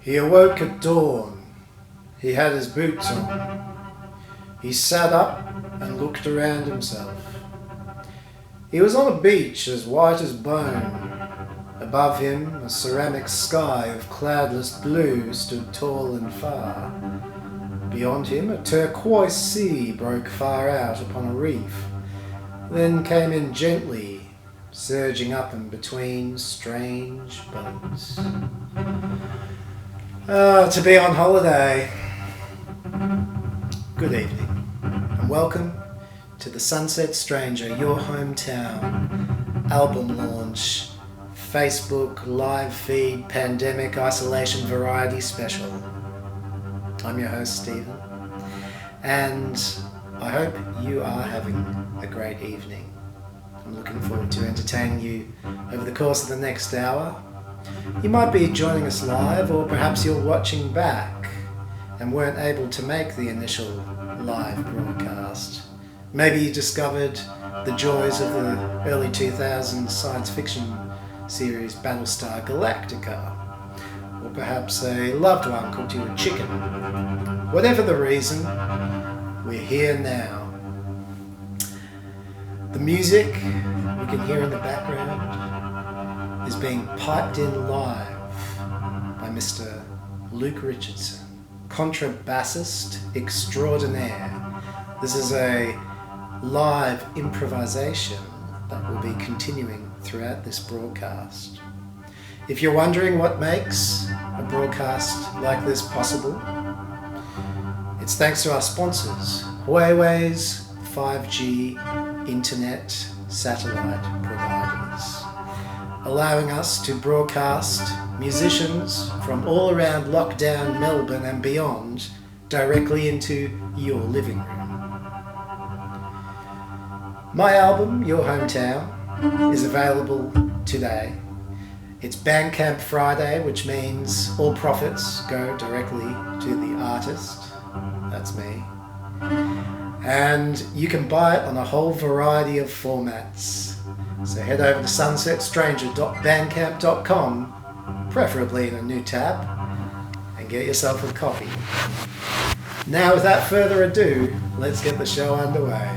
He awoke at dawn. He had his boots on. He sat up and looked around himself. He was on a beach as white as bone. Above him, a ceramic sky of cloudless blue stood tall and far. Beyond him, a turquoise sea broke far out upon a reef, then came in gently, surging up and between strange boats. To be on holiday. Good evening, and welcome to the Sunset Stranger, your hometown album launch, Facebook live feed, pandemic isolation variety special. I'm your host, Stephen, and I hope you are having a great evening. I'm looking forward to entertaining you over the course of the next hour. You might be joining us live, or perhaps you're watching back and weren't able to make the initial live broadcast. Maybe you discovered the joys of the early 2000s science fiction series Battlestar Galactica, or perhaps a loved one cooked you a chicken. Whatever the reason, we're here now. The music we can hear in the background is being piped in live by Mr. Luke Richardson, contrabassist extraordinaire. This is a live improvisation that will be continuing throughout this broadcast. If you're wondering what makes a broadcast like this possible, it's thanks to our sponsors, MUEWEI's 5G internet satellite providers, allowing us to broadcast musicians from all around lockdown Melbourne and beyond directly into your living room. My album, Your Hometown, is available today. It's Bandcamp Friday, which means all profits go directly to the artist. That's me. And you can buy it on a whole variety of formats. So head over to sunsetstranger.bandcamp.com, preferably in a new tab, and get yourself a copy. Now, without further ado, let's get the show underway.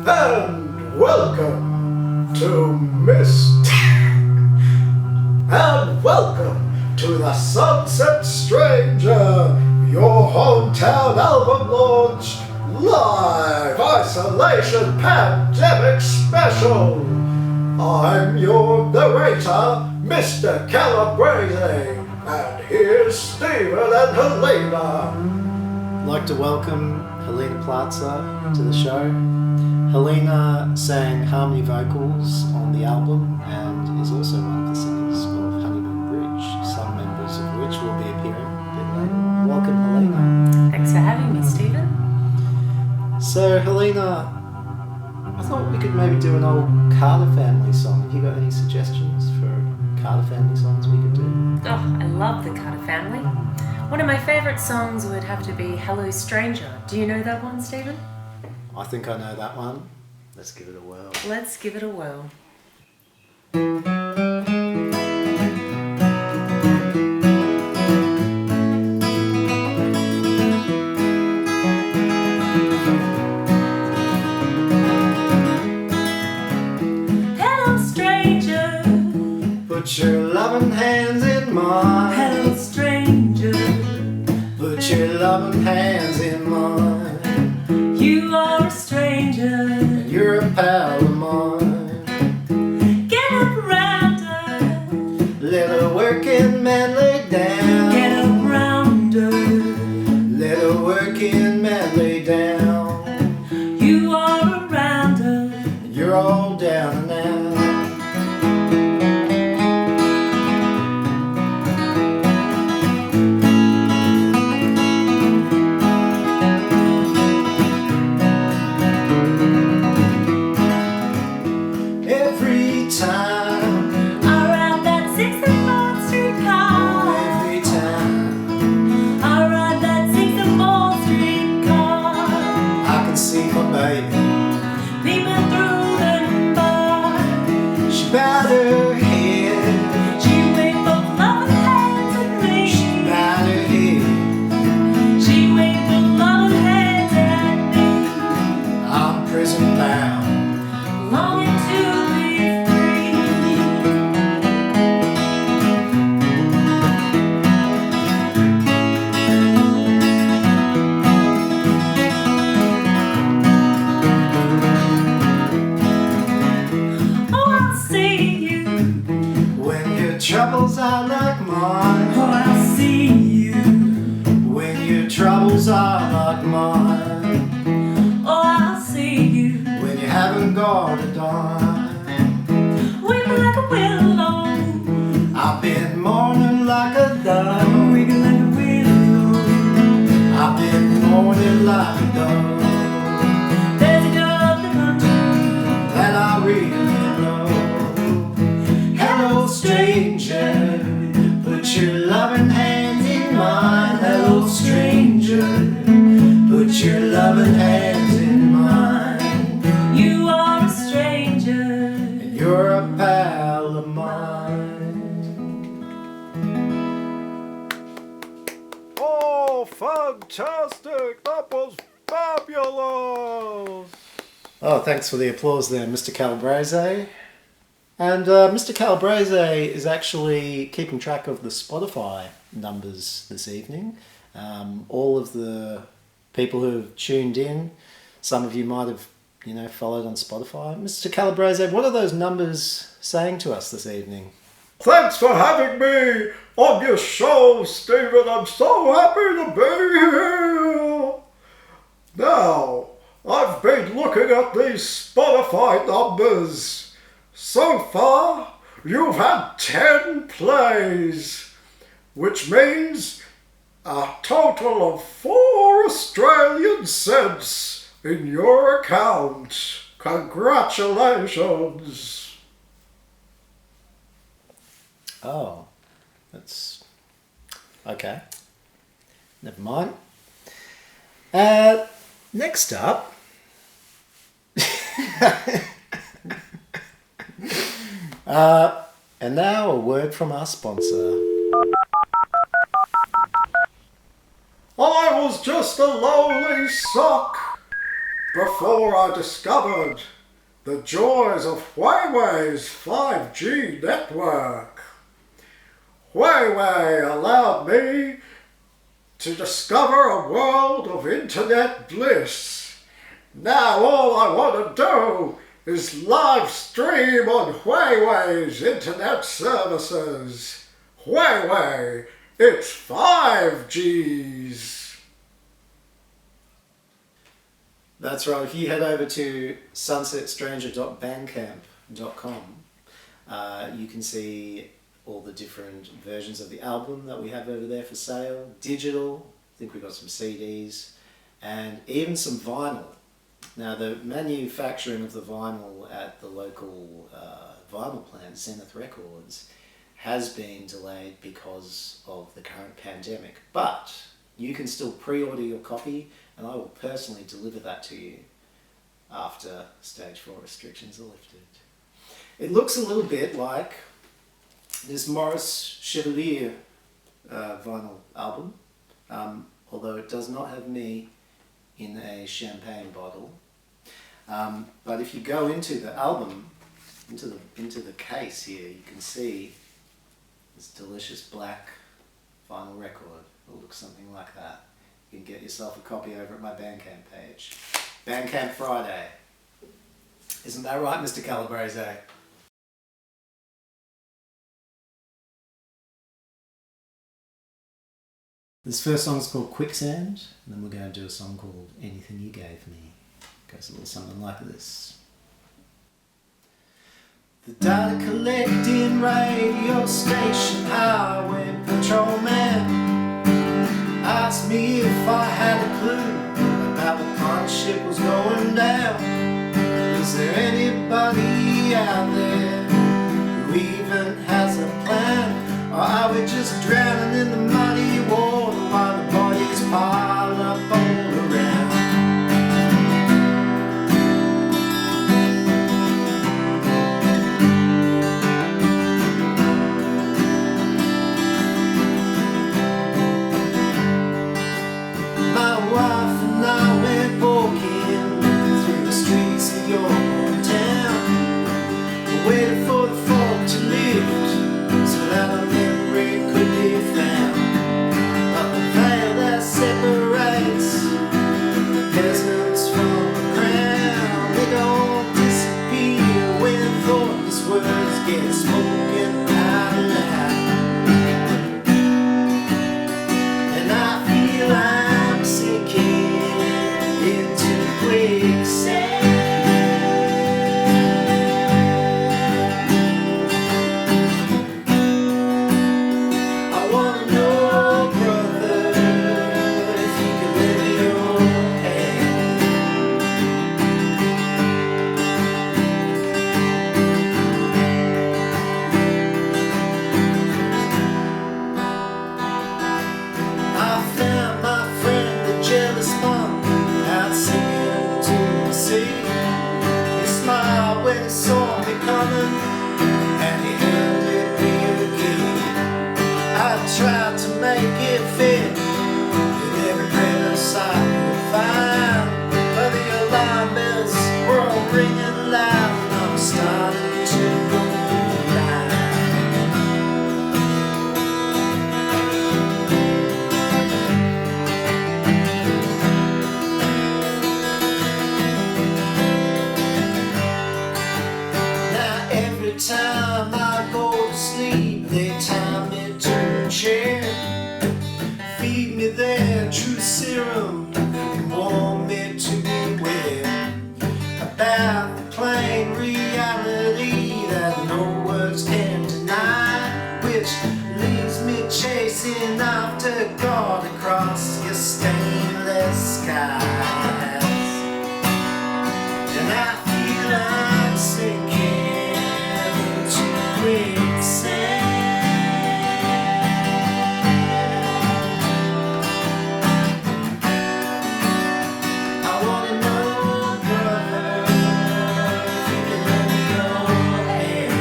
And welcome to and welcome to the Sunset Stranger, your hometown album launch, live isolation pandemic special. I'm your narrator, Mr. Calabrese, and here's Stephen and Helena. I'd like to welcome Helena Plaza to the show. Helena sang harmony vocals on the album and is also one of the singers of Honeymoon Bridge, some members of which will be appearing a bit later. Welcome, Helena. Thanks for having me, Stephen. So, Helena, I thought we could maybe do an old Carter family song. Have you got any suggestions for Carter family songs we could do? Oh, I love the Carter family. One of my favourite songs would have to be Hello Stranger. Do you know that one, Stephen? I think I know that one. Let's give it a whirl. Let's give it a whirl. Hello stranger, put your loving hands in mine. Hello stranger, put your loving hands are a stranger, and you're a pal of mine. Get up, rounder. Let a working man lay down. Get up, rounder. Let a working man lay down. You are a rounder, And you're all down and out. Every time, I ride that 64th Street car. every time, I ride that 64th Street car. I can see my baby. Peeping through the bar. She bowed her head. She waved both loving hands at me. Bowed her head. She waved both loving hands at me. I'm prison bound. Longing to be free. Oh, I'll see you. When your troubles are like mine. Oh, I'll see you. When your troubles are like mine. Oh, I'll see you. When you haven't got a dime. Weep like a willow. I've been mourning like a dove. Weep like a willow. I've been mourning like a dove. There's a girl up the country. That I really know. Hello stranger, put your loving hand in mine. Hello stranger, put your loving hands in mine. You are a stranger. And you're a pal of mine. Oh, fantastic! That was fabulous! Oh, thanks for the applause there, Mr. Calabrese. And Mr. Calabrese is actually keeping track of the Spotify numbers this evening. All of the people who have tuned in, some of you might have, followed on Spotify. Mr. Calabrese, what are those numbers saying to us this evening? Thanks for having me on your show, Stephen. I'm so happy to be here. Now, I've been looking at these Spotify numbers. So far, you've had 10 plays, which means a total of 4 Australian cents in your account. Congratulations. Oh, that's... okay. Never mind. Next up... and now a word from our sponsor. I was just a lowly sock before I discovered the joys of MUEWEI's 5G network. MUEWEI allowed me to discover a world of internet bliss. Now all I want to do is live stream on MUEWEI's internet services. MUEWEI, it's 5Gs. That's right. If you head over to sunsetstranger.bandcamp.com, you can see all the different versions of the album that we have over there for sale. Digital, I think we've got some CDs, and even some vinyl. Now, the manufacturing of the vinyl at the local vinyl plant, Zenith Records, has been delayed because of the current pandemic. But you can still pre-order your copy, and I will personally deliver that to you after Stage 4 restrictions are lifted. It looks a little bit like this Maurice Chevalier vinyl album, although it does not have me in a champagne bottle. But if you go into the album, into the case here, you can see this delicious black vinyl record. It'll look something like that. You can get yourself a copy over at my Bandcamp page. Bandcamp Friday. Isn't that right, Mr. Calabrese? This first song's called Quicksand, and then we're going to do a song called Anything You Gave Me. It goes a little something like this. The data collecting radio station highway patrolman asked me if I had a clue about what kind of ship was going down. Is there anybody out there who even has a plan? Or are we just drowning in the muddy water while the bodies pile up all around? My wife and I went walking through the streets of your hometown. We waited for the fog to lift so that a memory could be found. But the veil that separates the peasants from the crown, they don't disappear when thoughtless words get spoken out loud. And I feel I'm sinking into quicksand. I wanna know, brother, if you can lend your hand. I found my friend, the jealous monk, out singing to the sea. He smiled when he saw me coming, and he handed me a key. I tried to make it fit in every crevice I could find, but the alarm bells were all ringing loud, and I was starting to go blind. Now every time I go to sleep, they tie me to a chair, feed me their truth serum, and warn me to beware about the plain reality that no words can deny, which leaves me chasing after God across your stainless skies. And I feel I'm sinking into quicksand. I wanna know, brother, if you can lend me your hand.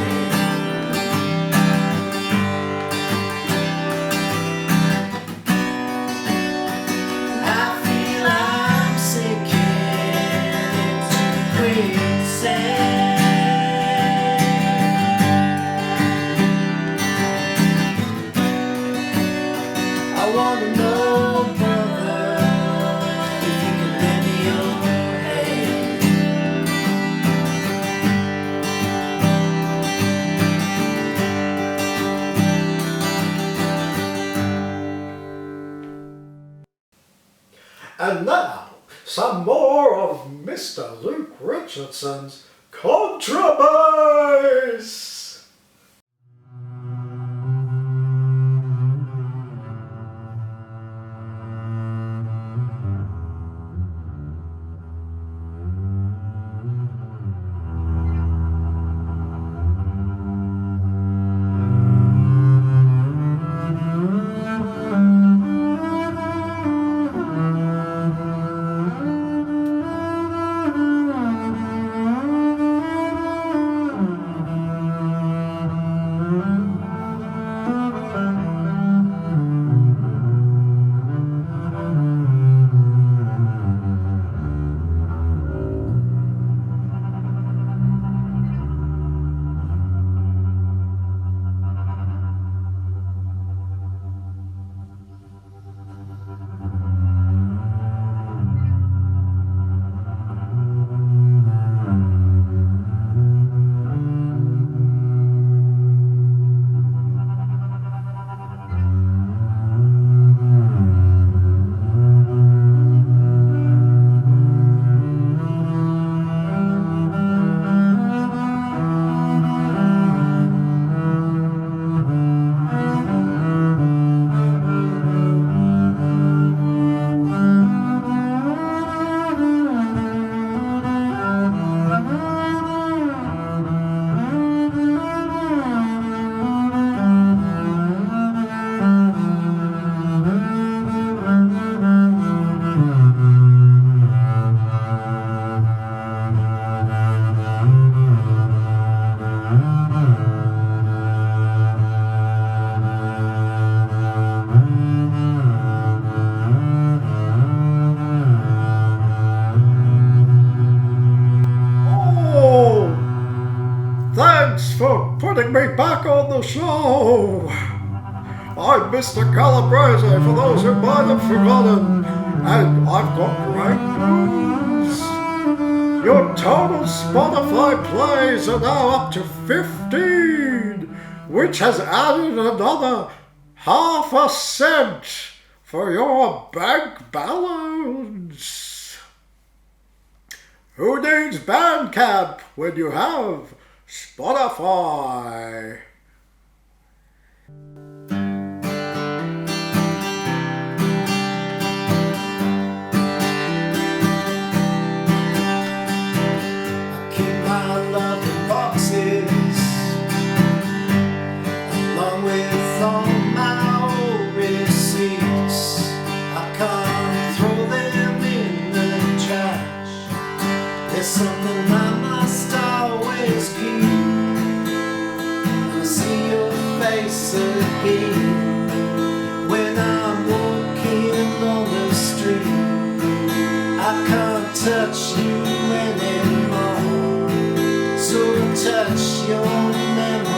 I feel I'm sinking into quicksand. I wanna know, brother, if you can lend me your hand. And now, some more of Mr. Luke Richardson's Contrabass. for putting me back on the show. I'm Mr. Calabrese, for those who might have forgotten, and I've got great news. Your total Spotify plays are now up to 15, which has added another ½ cent for your bank balance. Who needs Bandcamp when you have Spotify? Something I must always keep. I see your face again when I'm walking on the street. I can't touch you anymore, so touch your memory.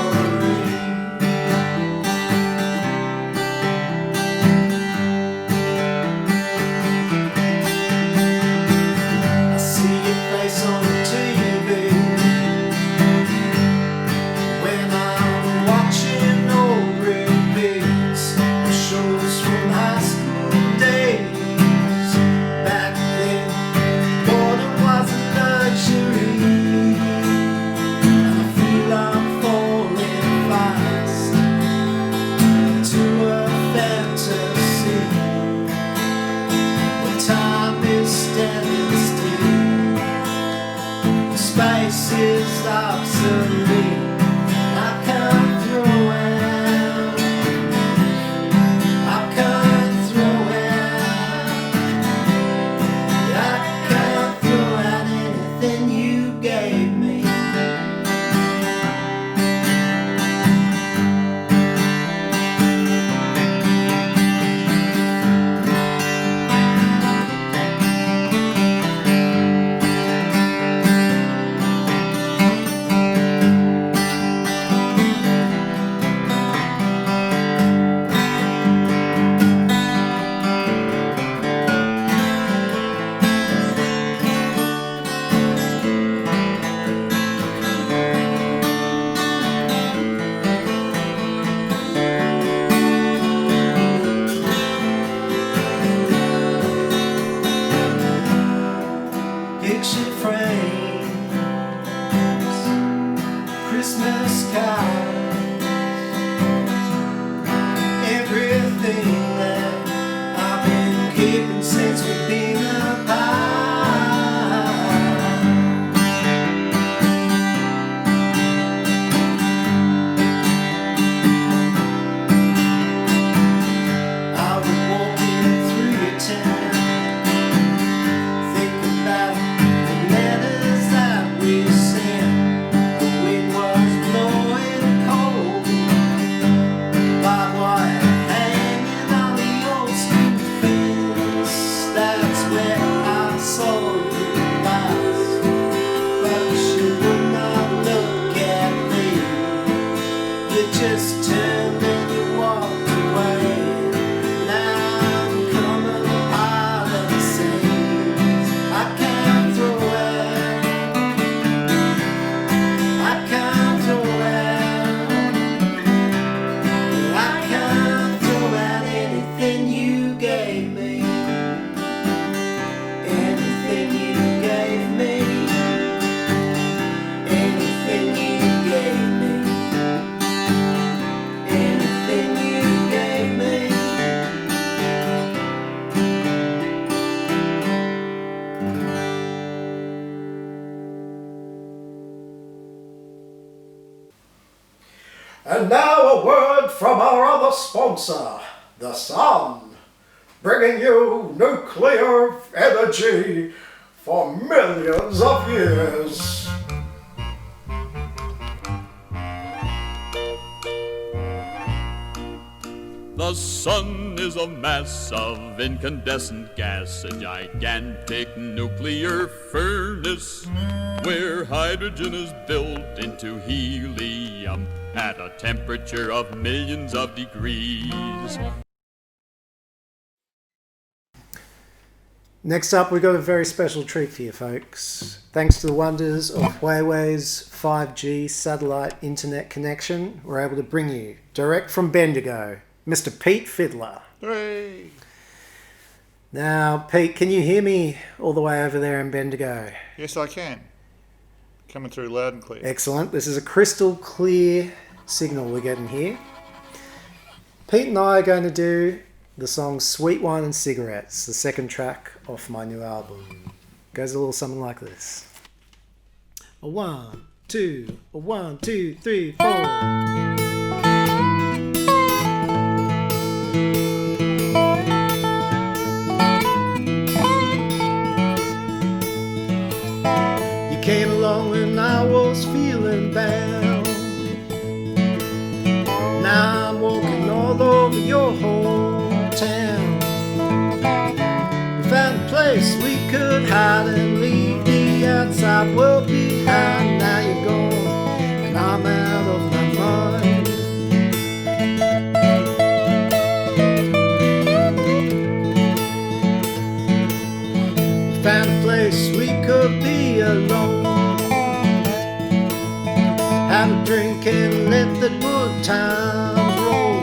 I see your face on TV when I'm watching old repeats of shows from high school days. Back then, boredom was a luxury, and I feel I'm falling fast to a fantasy where time is standing still. Space is obsolete. I can't throw out. I can't throw out. I can't throw out anything you gave me. Picture frames, Christmas cards, everything that I've been keeping since we've been apart. I was walking through your town, thinking about the letters that we sent. The wind was blowing cold, barbed wire hanging on the old school fence. That's where I saw you last, but you would not look at me. You just turned and you walked away. Now I'm coming apart of the seams. I can't throw out. I can't throw out. I can't throw out anything you gave me. Anything you gave me. Anything you gave me. Anything you gave me. And now a word from our other sponsor, the sun, bringing you nuclear energy for millions of years. The The sun is a mass of incandescent gas, a gigantic nuclear furnace where hydrogen is built into helium at a temperature of millions of degrees. Next up, we've got a very special treat for you folks. Thanks to the wonders of MUEWEI's 5G satellite internet connection, we're able to bring you, direct from Bendigo, Mr. Pete Fiddler. Hooray! Now, Pete, can you hear me all the way over there in Bendigo? Yes, I can. Coming through loud and clear. Excellent. This is a crystal clear signal we're getting here. Pete and I are going to do the song Sweet Wine and Cigarettes, the second track off my new album. Goes a little something like this. A 1, 2, a 1, 2, 3, 4. You came along when I was feeling bound. Now I'm walking all over your hometown. We found a place we could hide and leave the outside world behind. Now you're gone and I'm out of my mind. We found a place we could be alone. Have a drink and let the good times roll.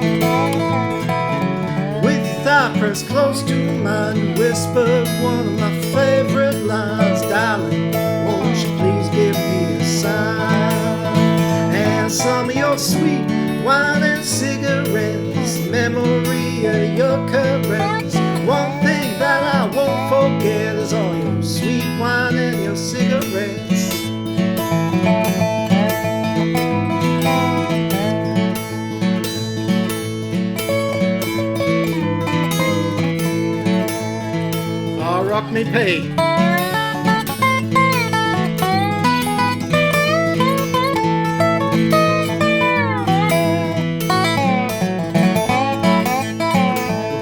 With your thigh pressed close to mine, you whispered one of my favorite lines. Darling, won't you please give me a sign? And some of your sweet wine and cigarettes, memory of your caress. One thing that I won't forget is all your sweet wine and your cigarettes. Rock me, Pete. We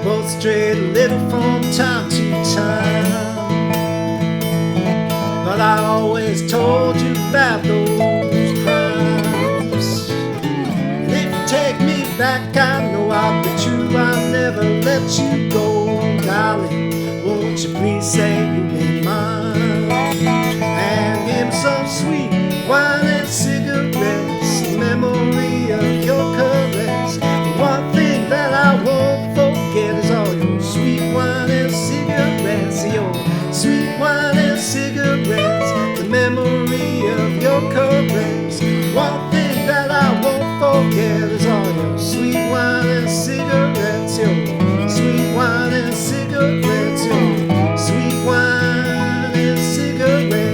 both strayed a little from time to time, but I always told you about those crimes. And if you take me back, I know I'll bet you I'll never let you go, darling. Won't you please say you'll be mine? And give me some sweet wine and cigarettes, memory of your caress. One thing that I won't forget is all your sweet wine and cigarettes. Your sweet wine and cigarettes, the memory of your caress. One thing that I won't forget is all your sweet wine and cigarettes. Your sweet wine and cigarettes. Your sweet wine and cigarettes.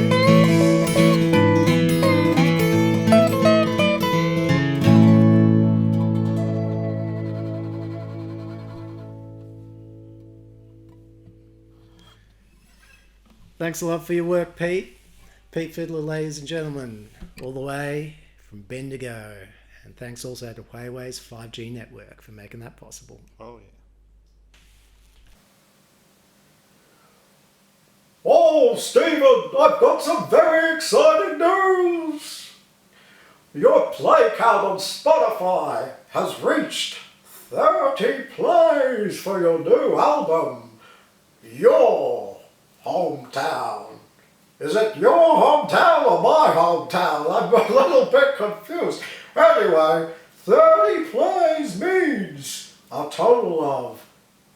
Thanks a lot for your work, Pete. Pete Fiddler, ladies and gentlemen, all the way from Bendigo. And thanks also to MUEWEI's 5G network for making that possible. Oh, yeah. Oh, Stephen, I've got some very exciting news. Your play count on Spotify has reached 30 plays for your new album, Your Hometown. Is it your hometown or my hometown? I'm a little bit confused. Anyway, 30 plays means a total of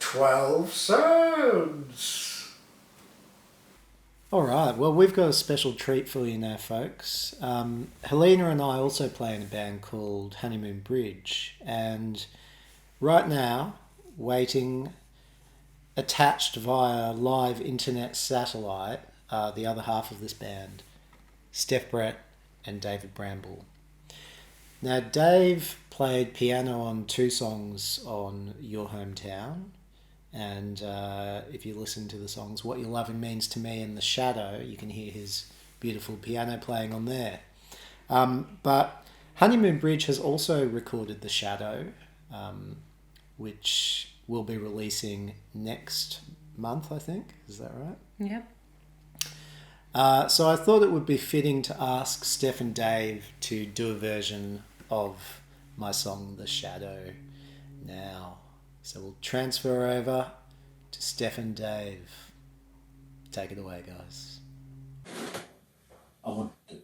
12 cents. Alright, well we've got a special treat for you now, folks. Helena and I also play in a band called Honeymoon Bridge, and right now, waiting attached via live internet satellite, the other half of this band, Steph Brett and David Bramble. Now Dave played piano on 2 songs on Your Hometown, and if you listen to the songs What Your Loving Means to Me and The Shadow, you can hear his beautiful piano playing on there. But Honeymoon Bridge has also recorded The Shadow, which we'll be releasing next month, I think. Is that right? Yep. So I thought it would be fitting to ask Steph and Dave to do a version of my song, The Shadow, now. So we'll transfer over to Steph and Dave. Take it away, guys. I want to.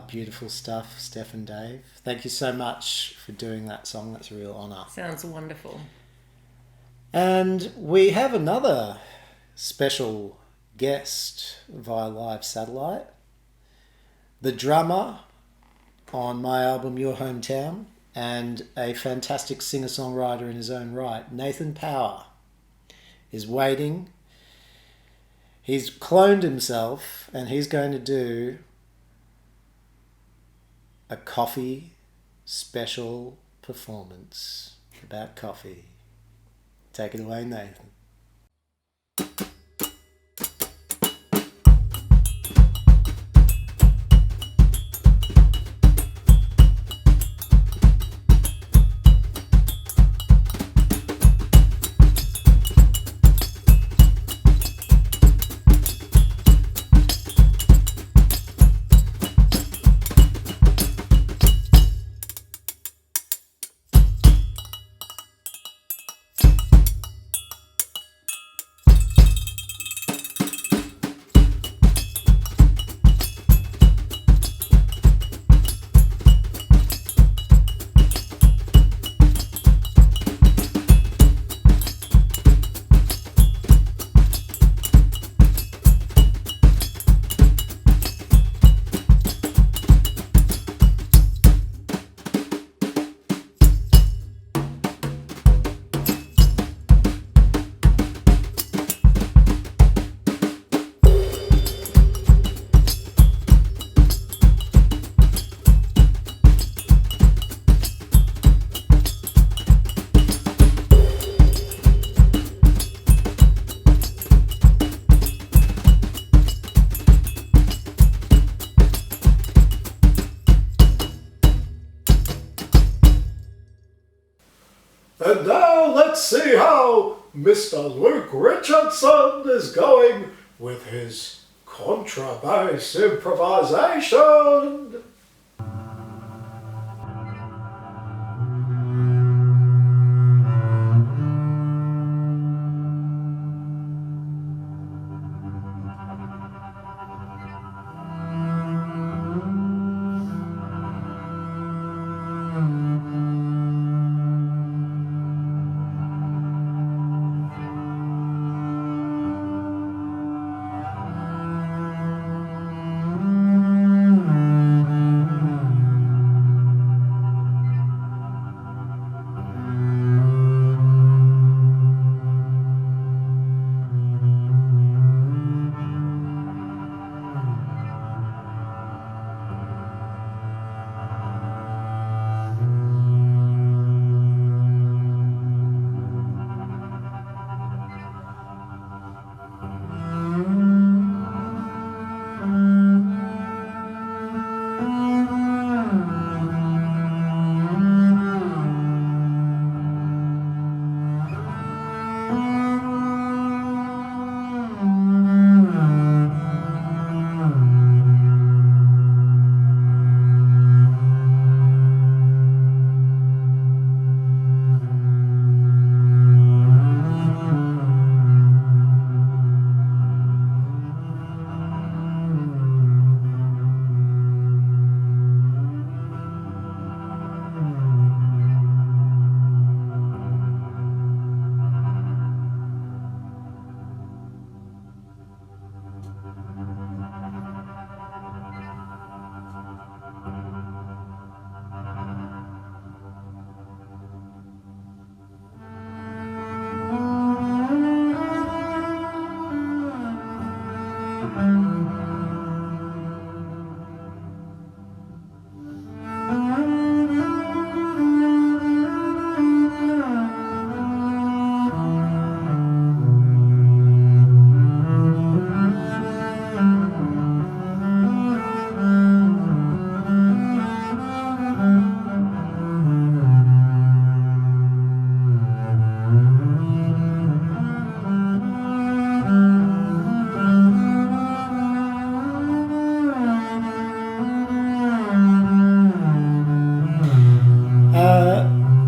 Beautiful stuff, Steph and Dave. Thank you so much for doing that song. That's a real honour. Sounds wonderful. And we have another special guest via live satellite. The drummer on my album Your Hometown and a fantastic singer-songwriter in his own right, Nathan Power, is waiting. He's cloned himself and he's going to do a coffee special performance about coffee. Take it away, Nathan. now Mr. Luke Richardson is going with his contrabass improvisation.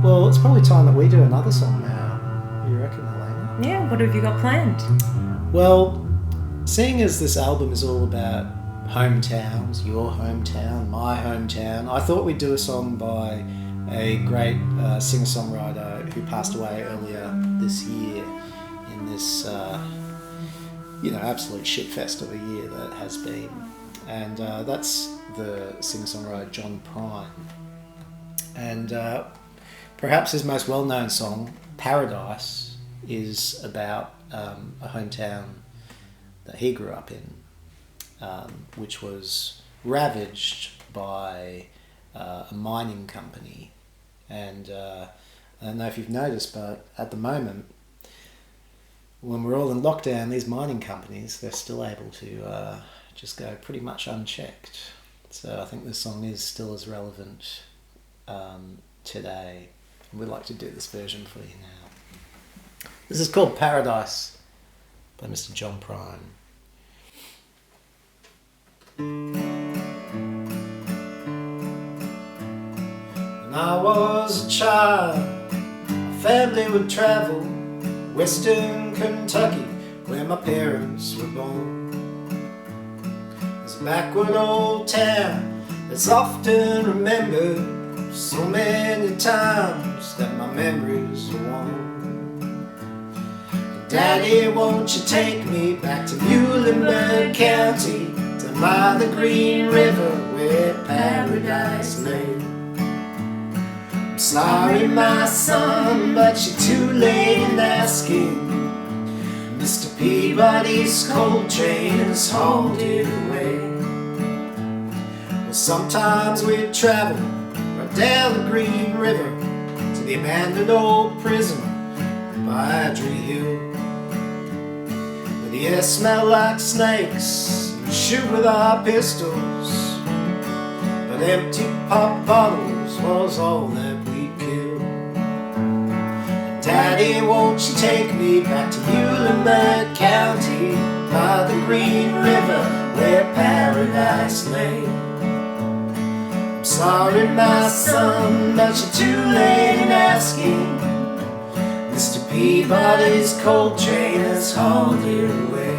Well, it's probably time that we do another song now. You reckon, Elena? Yeah, what have you got planned? Well, seeing as this album is all about hometowns, your hometown, my hometown, I thought we'd do a song by a great singer-songwriter who passed away earlier this year in this, absolute shitfest of a year that has been. And that's the singer-songwriter John Prine. And perhaps his most well-known song, Paradise, is about a hometown that he grew up in, which was ravaged by a mining company. And I don't know if you've noticed, but at the moment, when we're all in lockdown, these mining companies, they're still able to just go pretty much unchecked. So I think this song is still as relevant today. We'd like to do this version for you now. This is called Paradise by Mr. John Prine. When I was a child, my family would travel western Kentucky, where my parents were born. It's a backward old town that's often remembered so many times that my memories are worn. Daddy, won't you take me back to Muhlenberg County, to by the Green River where paradise lay? I'm sorry, my son, but you're too late in asking. Mr. Peabody's coal train has hauled it away. Well, sometimes we travel right down the Green River to the abandoned old prison by Adrie Hill, where the air smelled like snakes and we shoot with our pistols, but empty pop bottles was all that we killed. Daddy, won't you take me back to Muhlenberg County, by the Green River where paradise lay? I'm sorry, my son, but you're too late in asking. Mr. Peabody's coal train has hauled it away.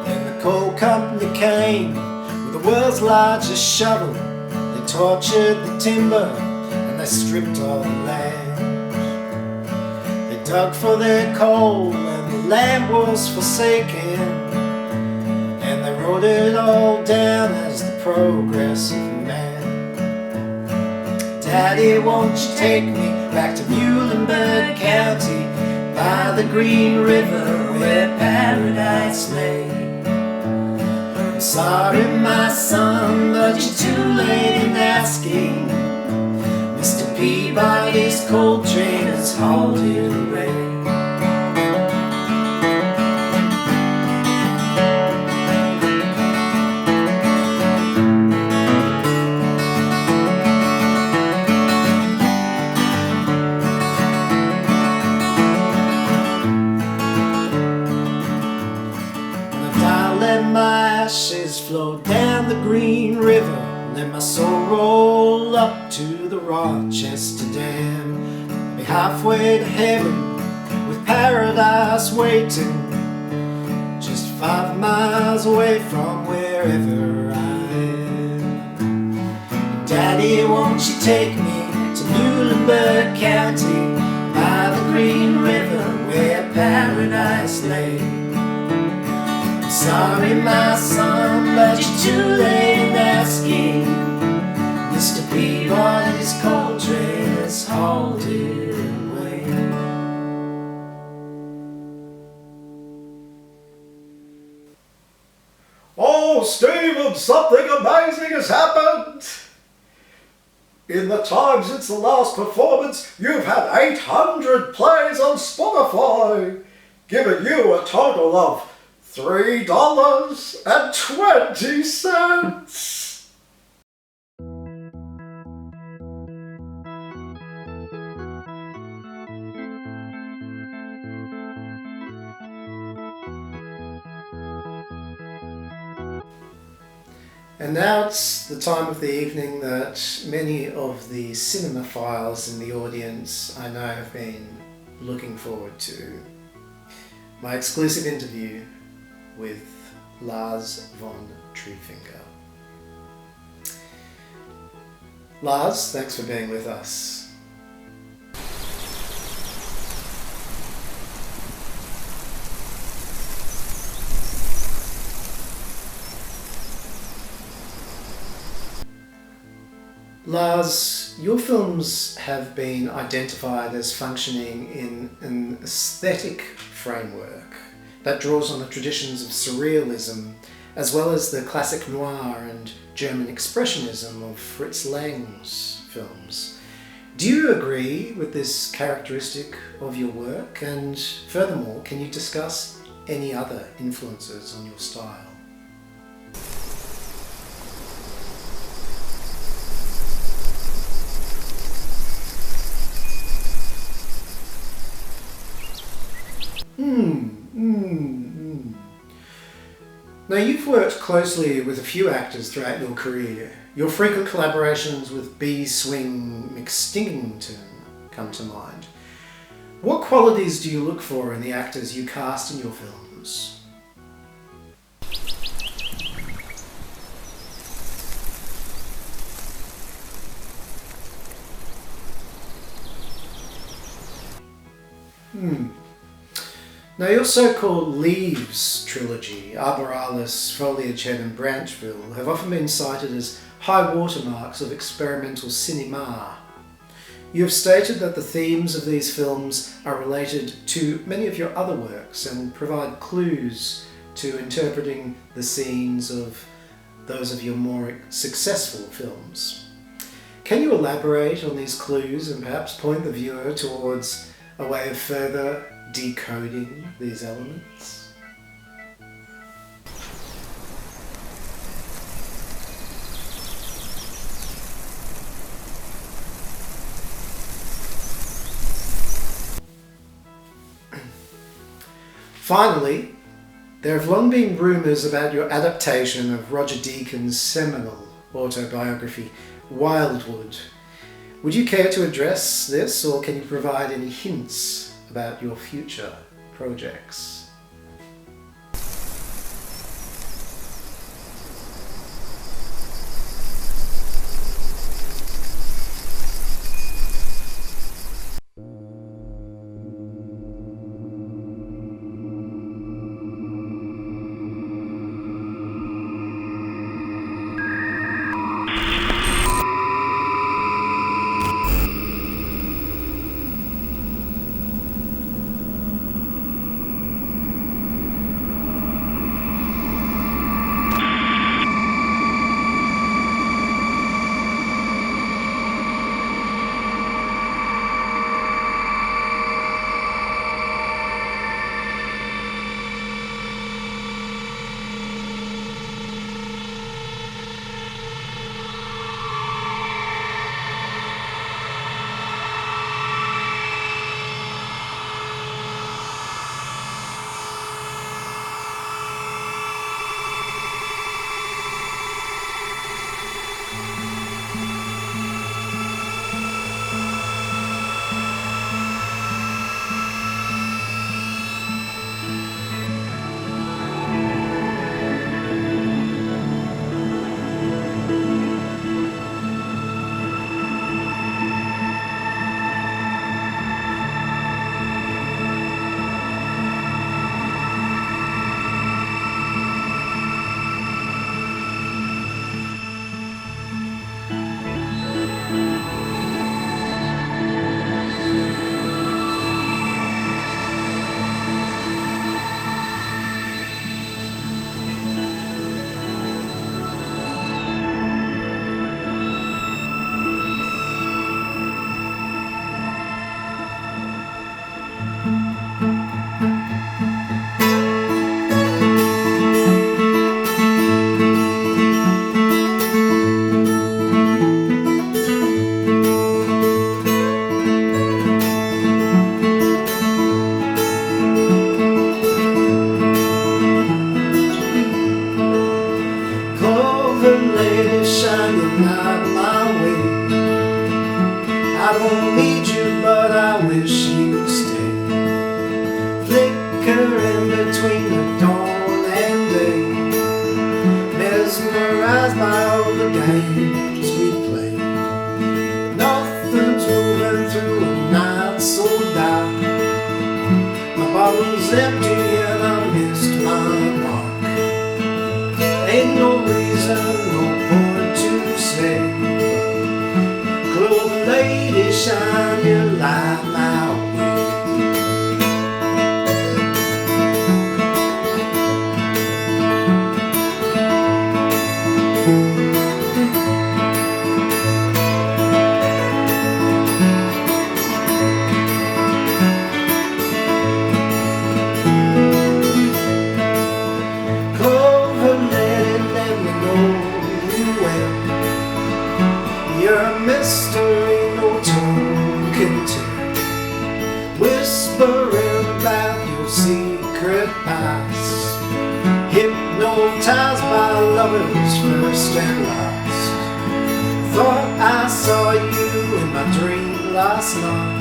And the coal company came with the world's largest shovel. They tortured the timber and they stripped all the land. They dug for their coal and the land was forsaken, and they wrote it all down as the progress of man. Daddy, won't you take me back to Muhlenberg County, by the Green River where paradise lay? I'm sorry, my son, but you're too late in asking. Mr. Peabody's coal train has hauled it away. My ashes flow down the Green River, let my soul roll up to the Rochester Dam. Be halfway to heaven with paradise waiting, just 5 miles away from wherever I am. Daddy, won't you take me to Muhlenberg County, by the Green River where paradise lay? Sorry, my son, but you're too late in asking. Mr. Peabody's coal train has hauled it away. Oh, Stephen, something amazing has happened! In the time since the last performance, you've had 800 plays on Spotify, giving you a total of $3.20. And now it's the time of the evening that many of the cinemaphiles in the audience I know have been looking forward to. My exclusive interview with Lars von Trierfinger. Lars, thanks for being with us. Lars, your films have been identified as functioning in an aesthetic framework that draws on the traditions of surrealism, as well as the classic noir and German expressionism of Fritz Lang's films. Do you agree with this characteristic of your work? And furthermore, can you discuss any other influences on your style? Now, you've worked closely with a few actors throughout your career. Your frequent collaborations with B. Swing McStingington come to mind. What qualities do you look for in the actors you cast in your films? Now, your so-called Leaves trilogy, Arboralis, Foliagehead and Branchville, have often been cited as high watermarks of experimental cinema. You have stated that the themes of these films are related to many of your other works and provide clues to interpreting the scenes of those of your more successful films. Can you elaborate on these clues and perhaps point the viewer towards a way of further decoding these elements? Finally, there have long been rumours about your adaptation of Roger Deakins' seminal autobiography, Wildwood. Would you care to address this, or can you provide any hints about your future projects? I won't need you, but I wish you'd stay. Flickering between the dawn and day, mesmerized by all the games we play. Nothing's moving through a night so dark. My bottle's empty and I missed my mark. Ain't no reason, no point to say. Clothed lady, shine your light my way. Clover lady, let me know you well. You're a mystery no tongue can tell, whispering about your secret past, hypnotized by lovers first and last. Thought I saw you in my dream last night,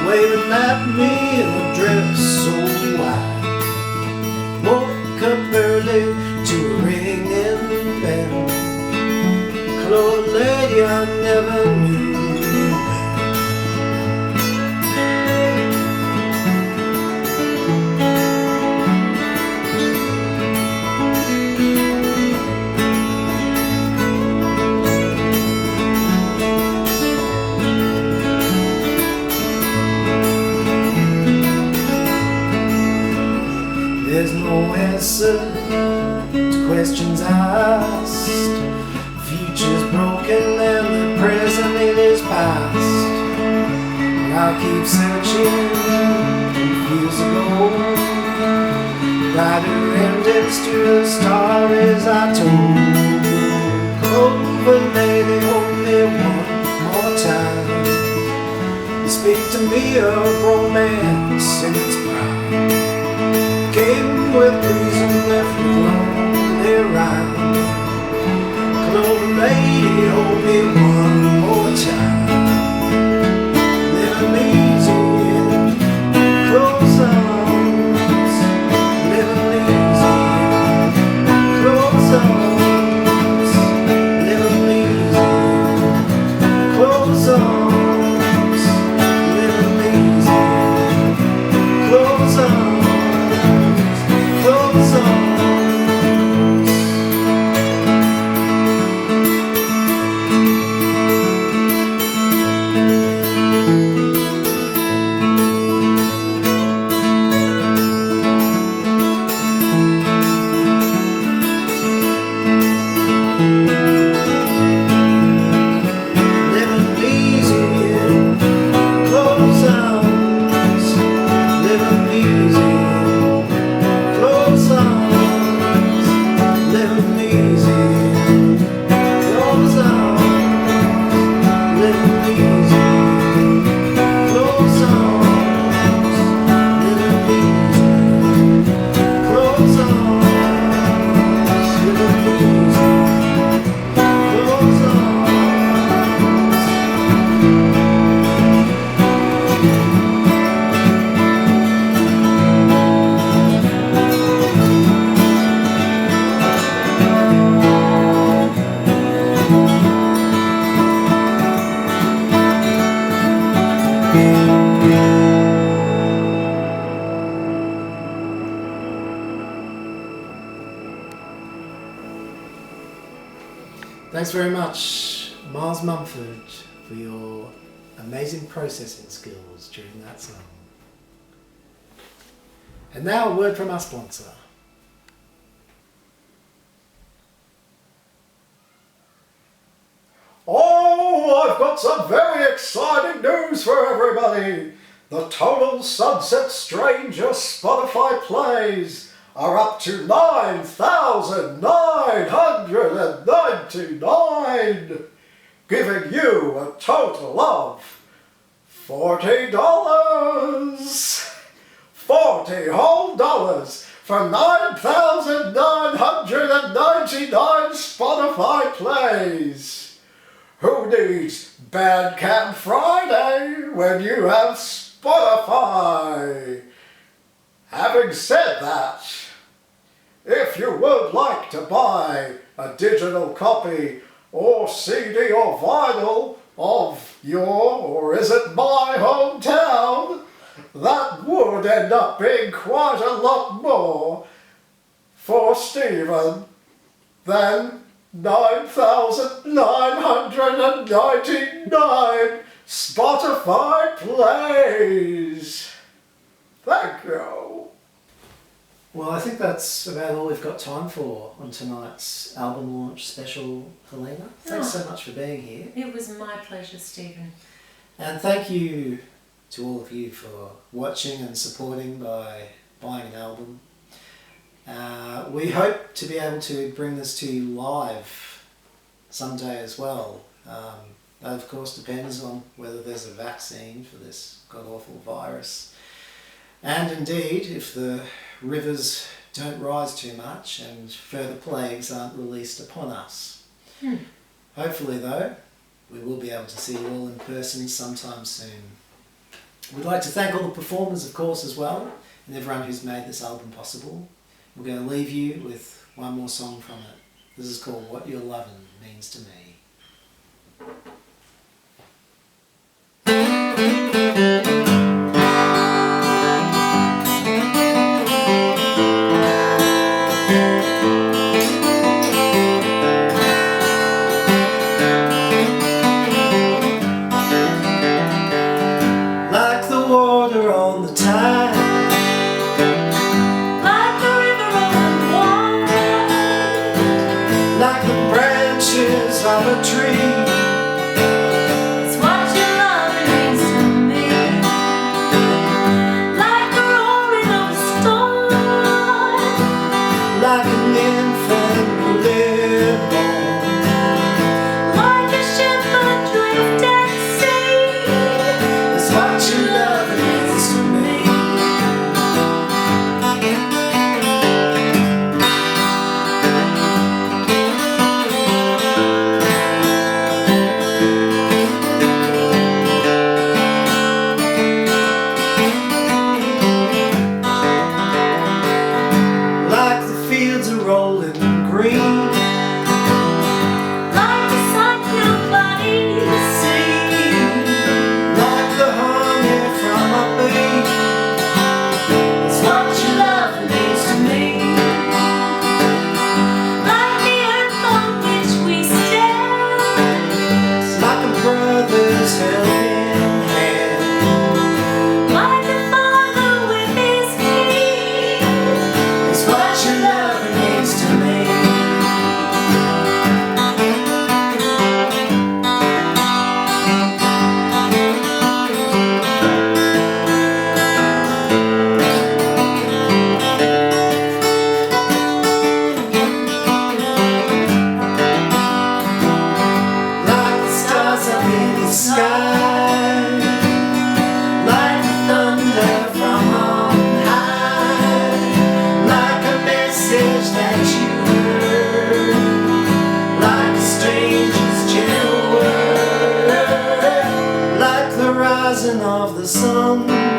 waving at me in a dress so wide. Woke up early to a ringing bell. Lord, lady, I never knew you well. There's no answer to questions asked. Future's broken and the present it is past. I'll keep searching, confused ago. Brighter endings to the stories I told. Clover lady, hold me one more time. Speak to me of romance in its prime. crowd. Came with reason, left me lonely round. Clover lady, hold me one more time. Living easy in close arms. Living easy in close arms. Living easy in close arms. Living easy in close arms. Close arms. Living easy in close arms. Living easy in close arms. Living easy in close arms. Living easy in close arms. Living easy in close arms. Living easy in close arms. Thanks very much, Miles Mumford, for your amazing processing skills during that song. And now a word from our sponsor. Oh, I've got some very exciting news for everybody. The total Sunset Stranger Spotify plays are up to 9,999, giving you a total of $40. 40 whole dollars for 9,999 Spotify plays. Who needs Bandcamp Friday when you have Spotify? Having said that, if you would like to buy a digital copy or CD or vinyl of your, or is it my hometown, that would end up being quite a lot more for Stephen than 9,999 Spotify plays. Thank you. Well, I think that's about all we've got time for on tonight's album launch special, Helena. Thanks so much for being here. It was my pleasure, Stephen. And thank you to all of you for watching and supporting by buying an album. We hope to be able to bring this to you live someday as well. That of course depends on whether there's a vaccine for this god-awful virus. And indeed, if the rivers don't rise too much and further plagues aren't released upon us. Hopefully though, we will be able to see you all in person sometime soon. We'd like to thank all the performers, of course, as well, and everyone who's made this album possible. We're going to leave you with one more song from it. This is called What Your Lovin' Means to Me. Like the water on the tide, Like the river on wide, like the branches of a tree, rising of the sun.